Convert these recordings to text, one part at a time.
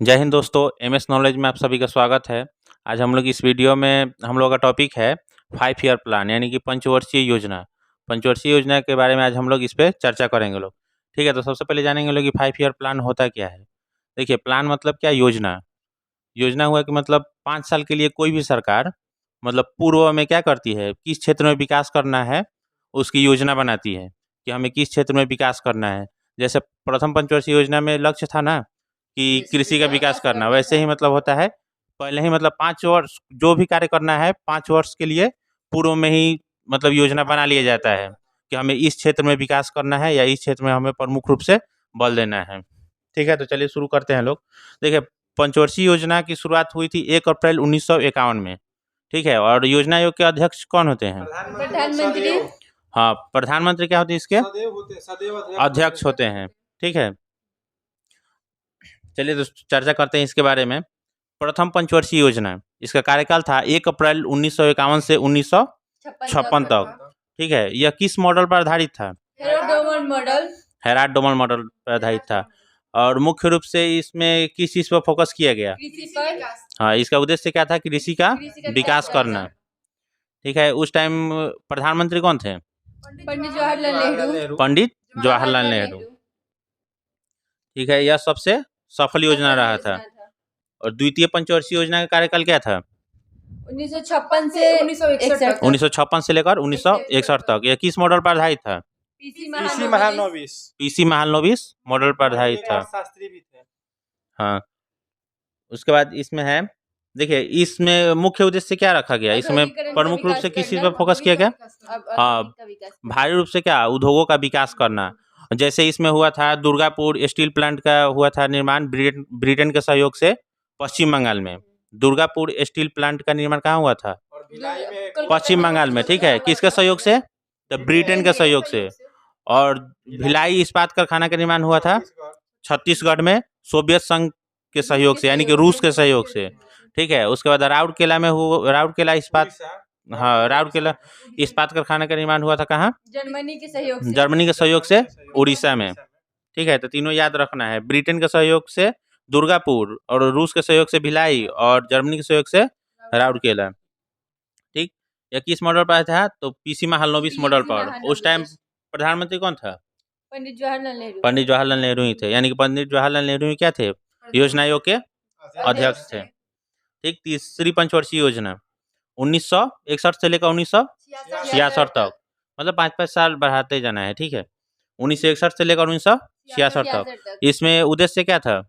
जय हिंद दोस्तों, MS knowledge में आप सभी का स्वागत है। आज हम लोग इस वीडियो में हम लोग का टॉपिक है 5 ईयर प्लान यानी कि पंचवर्षीय योजना। पंचवर्षीय योजना के बारे में आज हम लोग इस पे चर्चा करेंगे लोग। ठीक है, तो सबसे पहले जानेंगे लोग कि 5 ईयर प्लान होता क्या है। देखिए, प्लान मतलब क्या? योजना। योजना हुआ कि मतलब 5 साल के लिए कोई भी सरकार मतलब पूर्व में क्या करती है, किस क्षेत्र में विकास करना है उसकी योजना बनाती है कि हमें किस क्षेत्र में विकास करना है। जैसे प्रथम पंचवर्षीय योजना में लक्ष्य था ना कि कृषि का विकास करना, वैसे ही मतलब होता है पहले ही मतलब 5 वर्ष जो भी कार्य करना है 5 वर्ष के लिए पूर्व में ही मतलब योजना बना लिया जाता है कि हमें इस क्षेत्र में विकास करना है या इस क्षेत्र में हमें प्रमुख रूप से बल देना है। ठीक है, तो चलिए शुरू करते हैं लोग। देखिए, पंचवर्षीय योजना की शुरुआत हुई थी 1 अप्रैल 1951 में। ठीक है, और योजना आयोग के अध्यक्ष कौन होते हैं? प्रधानमंत्री। हाँ, प्रधानमंत्री क्या होते हैं इसके? सदैव अध्यक्ष होते हैं। ठीक है, चलिए तो चर्चा करते हैं इसके बारे में। प्रथम पंचवर्षीय योजना, इसका कार्यकाल था 1 अप्रैल 1951 से 1956 तक। ठीक है, यह किस मॉडल पर आधारित था? हेराल्ड डोमन मॉडल पर आधारित था। और मुख्य रूप से इसमें किस चीज पर फोकस किया गया? हाँ, इसका उद्देश्य क्या था? कृषि का विकास करना। ठीक है, उस टाइम प्रधानमंत्री कौन थे? पंडित जवाहरलाल नेहरू। पंडित जवाहरलाल नेहरू। ठीक है, यह सबसे सफल योजना रहा था। और द्वितीय पंचवर्षीय योजना का कार्यकाल क्या था? 1956 से 1961 1956 से लेकर 1961 तक। यह किस मॉडल पर आधारित था? PC Mahalanobis. PC Mahalanobis model पर आधारित था। शास्त्री भी थे। हाँ, उसके बाद इसमें है, देखिए इसमें मुख्य उद्देश्य क्या रखा गया? इसमें प्रमुख रूप से किस चीज पर फोकस किया गया? हाँ, भारी रूप से क्या? उद्योगों का विकास करना। जैसे इसमें हुआ था दुर्गापुर स्टील प्लांट का हुआ था निर्माण ब्रिटेन के सहयोग से पश्चिम बंगाल में। दुर्गापुर स्टील प्लांट का निर्माण कहाँ हुआ था? पश्चिम बंगाल में। ठीक है, किसके सहयोग से? तो ब्रिटेन के सहयोग से। और भिलाई इस्पात कारखाना का निर्माण हुआ था छत्तीसगढ़ में सोवियत संघ के सहयोग से यानी कि रूस के सहयोग से। ठीक है, उसके बाद राउरकेला में हुआ, राउरकेला इस्पात, हाँ राउरकेला इस्पात कारखाना का निर्माण हुआ था कहाँ? जर्मनी के सहयोग से उड़ीसा में। ठीक है, तो तीनों याद रखना है, ब्रिटेन के सहयोग से दुर्गापुर और रूस के सहयोग से भिलाई और जर्मनी के सहयोग से राउरकेला। ठीक, यह किस मॉडल पर था? तो पीसी महालनोबिस मॉडल पर। उस टाइम प्रधानमंत्री कौन था? पंडित जवाहरलाल नेहरू। पंडित जवाहरलाल नेहरू ही थे, यानी कि पंडित जवाहरलाल नेहरू ही क्या थे? योजना आयोग के अध्यक्ष थे। ठीक, तीसरी पंचवर्षीय योजना 1961 से लेकर 1966 तक, मतलब 5-5 साल बढ़ाते जाना है। ठीक है, 1961 से लेकर 1966 तक। इसमें उद्देश्य क्या था?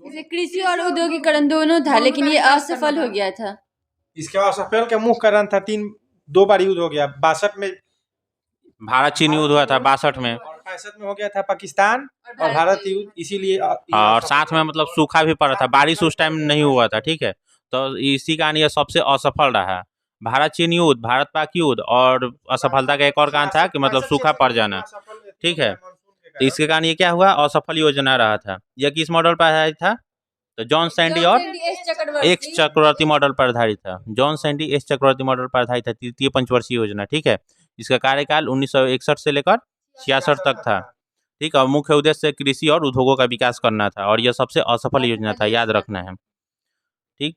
कृषि और औद्योगिकरण दोनों था, लेकिन ये असफल हो गया था। इसके असफल का मुख्य कारण था दो बार युद्ध हो गया। 62 में भारत चीन युद्ध हुआ था, 62 में, और 65 में हो गया था पाकिस्तान और भारत युद्ध, इसीलिए और साथ में मतलब सूखा भी पड़ा था, बारिश उस टाइम नहीं हुआ था। ठीक है, तो इसी कारण यह सबसे असफल रहा। भारत चीन युद्ध, भारत पाक युद्ध, और असफलता का एक और कारण था कि मतलब सूखा पड़ जाना। ठीक है, तो इसके कारण ये क्या हुआ? असफल योजना रहा था। यह किस मॉडल पर आधारित था? तो जॉन सैंडी और एस चक्रवर्ती मॉडल पर आधारित था। जॉन सैंडी एस चक्रवर्ती मॉडल पर आधारित था तृतीय पंचवर्षीय योजना। ठीक है, इसका कार्यकाल 1961 से लेकर 66 तक था। ठीक, और मुख्य उद्देश्य कृषि और उद्योगों का विकास करना था, और यह सबसे असफल योजना था, याद रखना है। ठीक,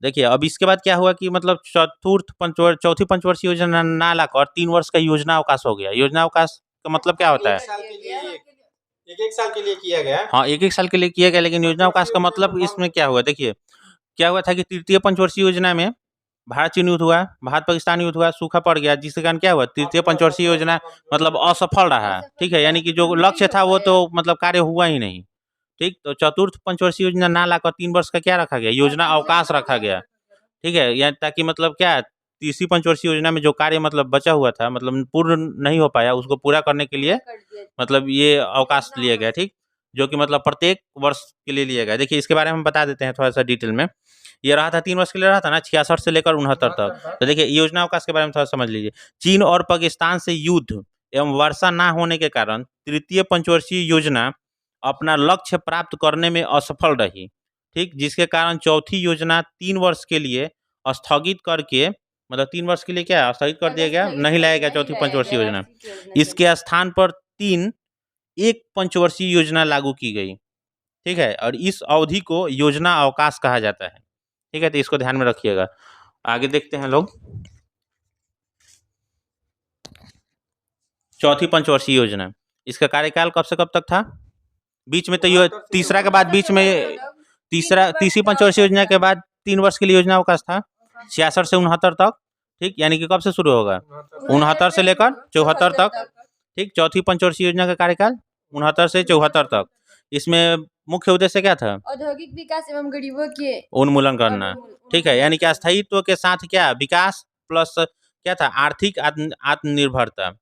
देखिए अब इसके बाद क्या हुआ कि मतलब चौथी पंचवर्षीय योजना ना लाकर 3 वर्ष का योजना अवकाश हो गया। योजना अवकाश का मतलब क्या होता है? एक साल के लिए किया गया। हाँ, एक साल के लिए किया गया, लेकिन योजना अवकाश का मतलब इसमें क्या हुआ? देखिए क्या हुआ था कि तृतीय पंचवर्षीय योजना में भारत चीन युद्ध हुआ, भारत पाकिस्तान युद्ध हुआ, सूखा पड़ गया, जिसके कारण क्या हुआ? तृतीय पंचवर्षीय योजना मतलब असफल रहा। ठीक है, यानी कि जो लक्ष्य था वो तो मतलब कार्य हुआ ही नहीं। ठीक, तो चतुर्थ पंचवर्षीय योजना ना लाकर 3 वर्ष का क्या रखा गया? योजना अवकाश रखा गया। ठीक है, या ताकि मतलब क्या, तीसरी पंचवर्षीय योजना में जो कार्य मतलब बचा हुआ था, मतलब पूर्ण नहीं हो पाया, उसको पूरा करने के लिए मतलब ये अवकाश लिया गया। ठीक, जो कि मतलब प्रत्येक वर्ष के लिए लिया गया। देखिए इसके बारे में हम बता देते हैं थोड़ा सा डिटेल में। ये रहा था 3 वर्ष के लिए रहा था ना, 66 से लेकर 69 तक। तो देखिए योजना अवकाश के बारे में थोड़ा समझ लीजिए। चीन और पाकिस्तान से युद्ध एवं वर्षा ना होने के कारण तृतीय पंचवर्षीय योजना अपना लक्ष्य प्राप्त करने में असफल रही। ठीक, जिसके कारण चौथी योजना 3 वर्ष के लिए स्थगित करके, मतलब 3 वर्ष के लिए क्या स्थगित कर दिया गया, नहीं लाया गया चौथी पंचवर्षीय योजना। इसके स्थान पर एक पंचवर्षीय योजना लागू की गई। ठीक है, और इस अवधि को योजना अवकाश कहा जाता है। ठीक है, तो इसको ध्यान में रखिएगा। आगे देखते हैं लोग। चौथी पंचवर्षीय योजना, इसका कार्यकाल कब से कब तक था? बीच में तो ये तीसरा के बाद बीच में तीसरी पंचवर्षीय योजना के बाद 3 वर्ष के लिए योजना अवकाश था, 66 से 69 तक। ठीक, यानी कि कब से शुरू होगा? 69 से लेकर 74 तक। ठीक, चौथी पंचवर्षीय योजना का कार्यकाल 69 से 74 तक। इसमें मुख्य उद्देश्य क्या था? औद्योगिक विकास एवं गरीबों के उन्मूलन करना। ठीक है, यानी कि अस्थायित्व के साथ क्या विकास प्लस क्या था? आर्थिक आत्मनिर्भरता।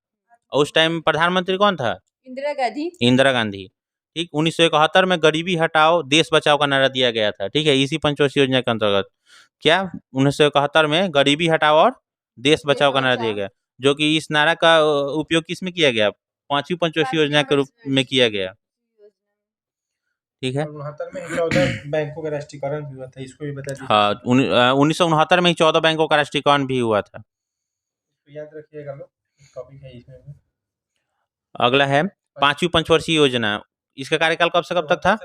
उस टाइम प्रधानमंत्री कौन था? इंदिरा गांधी। ठीक, 1971 में गरीबी हटाओ देश बचाओ का नारा दिया गया था। ठीक है, इसी पंचवर्षीय योजना के अंतर्गत क्या 1971 में गरीबी हटाओ और देश बचाओ का नारा दिया गया, जो कि इस नारा का उपयोग किस में किया गया? 5वीं पंचवर्षीय योजना के रूप में किया गया। ठीक है, 69 में 14 बैंकों का राष्ट्रीयकरण भी हुआ था, इसको भी बता दीजिए। हाँ, 1969 में ही 14 बैंकों का राष्ट्रीयकरण भी हुआ था। तो याद रखिएगा लोग, टॉपिक है इसमें भी। अगला है 5वीं पंचवर्षीय योजना, इसका कार्यकाल कब से कब तक था?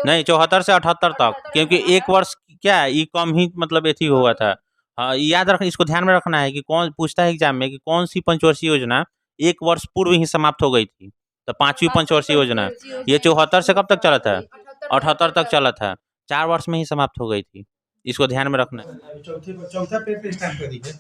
नहीं, 74 से 78 तक, क्योंकि 1 वर्ष क्या ये कम ही मतलब एथी हुआ था। हाँ, याद रखना, इसको ध्यान में रखना है कि कौन पूछता है एग्जाम में कि कौन सी पंचवर्षीय योजना 1 वर्ष पूर्व ही समाप्त हो गई थी। तो 5वीं पंचवर्षीय योजना ये 74 से कब तक चला था? 78 तक चला था, 4 वर्ष में ही समाप्त हो गई थी। इसको ध्यान में रखना है। चौथा पेज पे स्टार्ट कर दीजिए।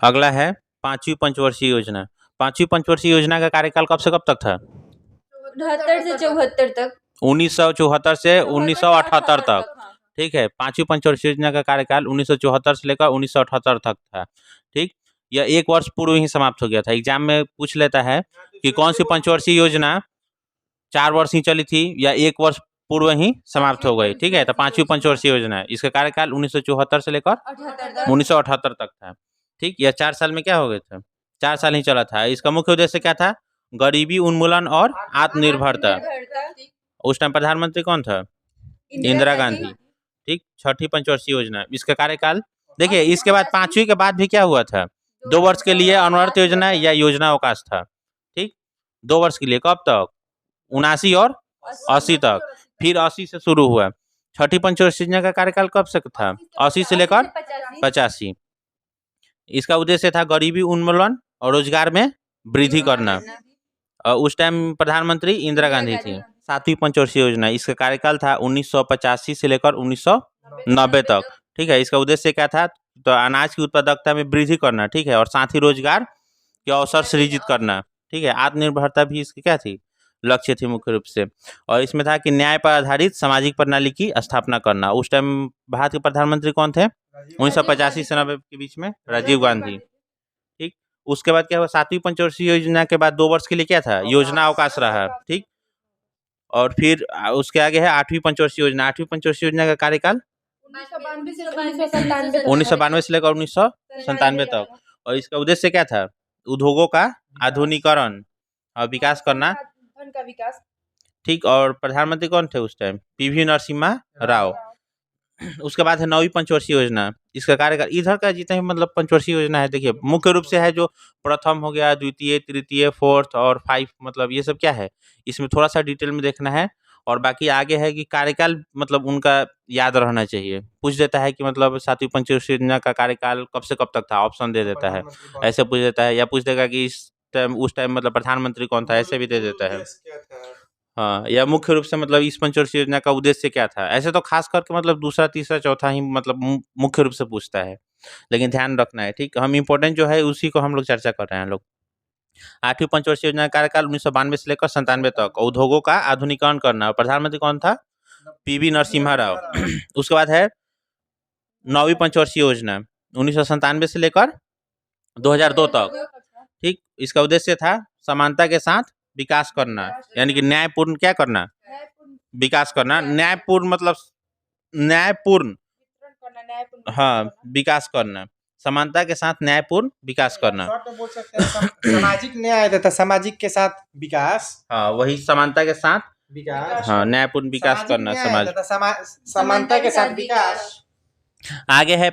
अगला है 5वीं पंचवर्षीय योजना। 5वीं पंचवर्षीय योजना का कार्यकाल कब से कब तक था? 78 से 74 तक। 1974 से 1978 तक। ठीक है, 5वीं पंचवर्षीय योजना का कार्यकाल 1974 से लेकर 1978 तक था। ठीक, यह 1 वर्ष पूर्व ही समाप्त हो गया था। एग्जाम में पूछ लेता है कि कौन सी पंचवर्षीय योजना 4 वर्ष ही चली थी या 1 वर्ष पूर्व ही समाप्त हो गई। ठीक है, तो 5वीं पंचवर्षीय योजना है, इसका कार्यकाल 1974 से लेकर 1978 तक था। ठीक, यह 4 साल में क्या हो गए थे? 4 साल ही चला था। इसका मुख्य उद्देश्य क्या था? गरीबी उन्मूलन और आत्मनिर्भरता। उस टाइम प्रधानमंत्री कौन था? इंदिरा गांधी। ठीक, छठी पंचवर्षीय योजना, इसका कार्यकाल देखिए, इसके बाद 5वीं के बाद भी क्या हुआ था? 2 वर्ष के लिए अनवरत योजना या योजना अवकाश था। ठीक, 2 वर्ष के लिए, कब तक? 79 और 80 तक। फिर 80 से शुरू हुआ। छठी पंचवर्षीय योजना का कार्यकाल कब से था? 80 से लेकर 85। इसका उद्देश्य था गरीबी उन्मूलन और रोजगार में वृद्धि करना। उस टाइम प्रधानमंत्री इंदिरा गांधी थी। 7वीं पंचवर्षीय योजना, इसका कार्यकाल था 1985 से लेकर 1990 तक। ठीक है, इसका उद्देश्य क्या था? तो अनाज की उत्पादकता में वृद्धि करना। ठीक है, और साथ ही रोजगार के अवसर सृजित करना। ठीक है, आत्मनिर्भरता भी इसकी क्या थी? लक्ष्य थी मुख्य रूप से। और इसमें था कि न्याय पर आधारित सामाजिक प्रणाली की स्थापना करना। उस टाइम भारत के प्रधानमंत्री कौन थे? 1985 से 90 के बीच में राजीव गांधी। ठीक, उसके बाद क्या हुआ? 7वीं पंचवर्षीय योजना के बाद 2 वर्ष के लिए क्या था? योजना अवकाश रहा। ठीक, और फिर उसके आगे है 8वीं पंचवर्षीय योजना। 8वीं पंचवर्षीय योजना का कार्यकाल 1992 से लेकर 1997 तक। और इसका उद्देश्य क्या था? उद्योगों का आधुनिकीकरण और विकास करना। ठीक, और प्रधानमंत्री कौन थे उस टाइम? पीवी नरसिम्हा राव। उसके बाद है 9वीं पंचवर्षीय योजना। इसका कार्यकाल इधर का जितने मतलब पंचवर्षीय योजना है, देखिए मुख्य रूप से है जो प्रथम हो गया, द्वितीय, तृतीय, 4th और 5, मतलब ये सब क्या है, इसमें थोड़ा सा डिटेल में देखना है। और बाकी आगे है कि कार्यकाल मतलब उनका याद रहना चाहिए। पूछ देता है कि मतलब 7वीं पंचवर्षीय योजना का कार्यकाल कब से कब तक था, ऑप्शन दे देता है, ऐसे पूछ देता है। या पूछ देगा कि इस टाइम उस टाइम मतलब प्रधानमंत्री कौन था, ऐसे भी दे देता है। हाँ, या मुख्य रूप से मतलब इस पंचवर्षीय योजना का उद्देश्य क्या था। ऐसे तो खास करके मतलब दूसरा, तीसरा, चौथा ही मतलब मुख्य रूप से पूछता है, लेकिन ध्यान रखना है। ठीक, हम इम्पोर्टेंट जो है उसी को हम लोग चर्चा कर रहे हैं लोग। 8वीं पंचवर्षीय योजना का कार्यकाल 1992 से लेकर 97 तक। उद्योगों का आधुनिकीकरण करना। और प्रधानमंत्री कौन था? पीवी नरसिम्हा राव। उसके बाद है 9वीं पंचवर्षीय योजना 1997 से लेकर 2002 तक। ठीक, इसका उद्देश्य था समानता के साथ विकास करना, यानी कि न्यायपूर्ण क्या करना? विकास करना। न्यायपूर्ण मतलब न्यायपूर्ण, हाँ, विकास करना। समानता के साथ न्यायपूर्ण विकास करना। तो बोल सकते हैं सामाजिक न्याय तथा सामाजिक के साथ विकास। हाँ, वही समानता के साथ विकास। हाँ, न्यायपूर्ण विकास करना समाज। समानता के साथ विकास। आगे है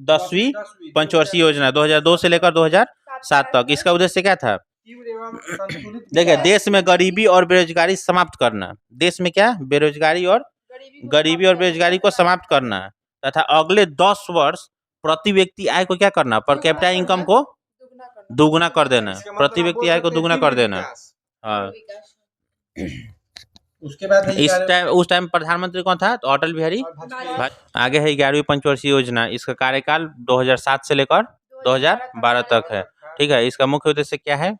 10वीं पंचवर्षीय योजना 2002 से लेकर 2007 तक। इसका उद्देश्य क्या था? तीव्र एवं संतुलित देखिए, देश में गरीबी और बेरोजगारी समाप्त करना। देश में क्या? बेरोजगारी और गरीबी और बेरोजगारी को समाप्त करना तथा अगले 10 वर्ष प्रति व्यक्ति आय को क्या करना? पर कैपिटा इनकम को दुगुना कर देना। इसका मतलब प्रति आप व्यक्ति बोल आय को सकते हैं दुगुना तीव्र कर देना। विकास। हाँ। उसके बाद है उस टाइम प्रधानमंत्री कौन था? तो अटल बिहारी आगे है 11वीं पंचवर्षीय योजना। इसका कार्यकाल 2007 से लेकर 2012 तक है। ठीक है। इसका मुख्य उद्देश्य क्या है?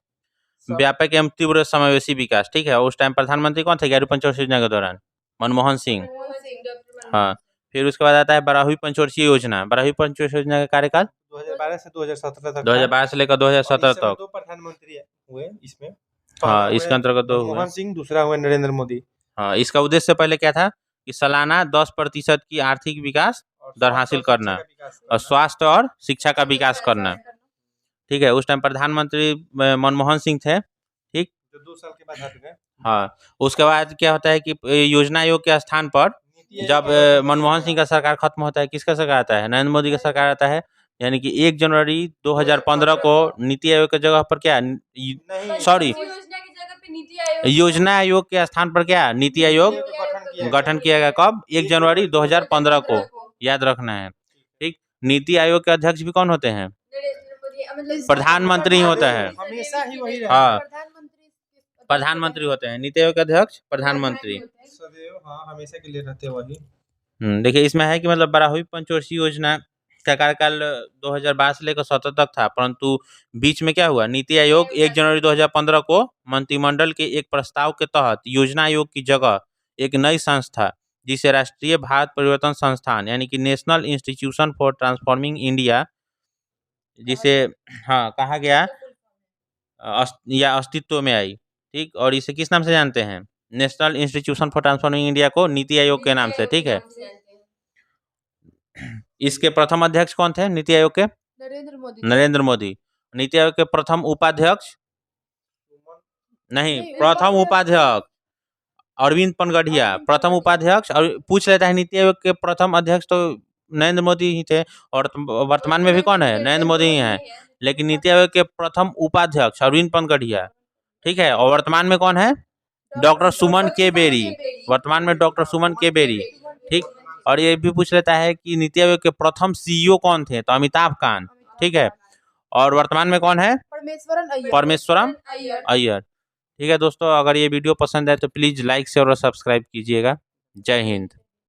व्यापक एवं तीव्र समावेशी विकास। ठीक है। उस टाइम प्रधानमंत्री कौन थे 11वीं पंचवर्षीय योजना के दौरान? मनमोहन सिंह। हाँ। फिर उसके बाद आता है 12वीं पंचवर्षीय योजना। 12वीं पंचवर्षीय योजना का कार्यकाल 2012 से 2017 तक। 2012 से लेकर 2017 तक। दो प्रधानमंत्री हुए इसमें। हाँ, इसके अंतर्गत दो हुए। मनमोहन सिंह, दूसरा हुआ नरेंद्र मोदी। हाँ, इसका उद्देश्य पहले क्या था कि सालाना 10% की आर्थिक विकास दर हासिल करना और स्वास्थ्य और शिक्षा का विकास करना। ठीक है। उस टाइम प्रधानमंत्री मनमोहन सिंह थे। ठीक, जो 2 साल के बाद हट गए। हाँ। उसके बाद क्या होता है कि योजना आयोग के स्थान पर जब मनमोहन सिंह का सरकार खत्म होता है, किसका सरकार आता है? नरेंद्र मोदी का सरकार आता है। यानी कि 1 जनवरी 2015 को नीति आयोग की जगह पर क्या? सॉरी, योजना आयोग के स्थान पर क्या? नीति आयोग गठन किया गया। कब? 1 जनवरी 2015 को। याद रखना है। ठीक। नीति आयोग के अध्यक्ष भी कौन होते हैं? प्रधानमंत्री होता है। हमेशा ही वही रहा। हाँ, प्रधानमंत्री होते हैं। नीति आयोग के अध्यक्ष प्रधानमंत्री। सदैव, हाँ, हमेशा के लिए रहते वही। देखिए, इसमें है कि मतलब 12वीं पंचवर्षीय योजना का कार्यकाल 2012 से लेकर 17 तक था, परंतु बीच में क्या हुआ? नीति आयोग 1 जनवरी 2015 को मंत्रिमंडल के एक प्रस्ताव के तहत योजना आयोग की जगह एक नई संस्था, जिसे राष्ट्रीय भारत परिवर्तन संस्थान यानी कि national institution for transforming India, जिसे हाँ कहा गया, या अस्तित्व में आई। ठीक। और इसे किस नाम से जानते हैं? National institution for transforming India को नीति आयोग के नाम से। ठीक है। इसके प्रथम अध्यक्ष कौन थे नीति आयोग के? नरेंद्र मोदी। नीति आयोग के प्रथम उपाध्यक्ष नहीं, प्रथम उपाध्यक्ष अरविंद पनगढ़िया। प्रथम उपाध्यक्ष, और पूछ लेता है नीति आयोग के प्रथम अध्यक्ष तो नरेंद्र मोदी ही थे, और वर्तमान में भी कौन है? नरेंद्र मोदी ही है। लेकिन नीति आयोग के प्रथम उपाध्यक्ष अरविंद पनगढ़िया। ठीक है। और वर्तमान में कौन है? डॉक्टर सुमन के बेरी। वर्तमान में डॉक्टर सुमन के बेरी। ठीक। और ये भी पूछ लेता है कि नीति आयोग के प्रथम सीईओ कौन थे? तो अमिताभ कांत। ठीक है। और वर्तमान में कौन है? परमेश्वरम अय्यर। ठीक है दोस्तों, अगर ये वीडियो पसंद है तो प्लीज लाइक शेयर और सब्सक्राइब कीजिएगा। जय हिंद।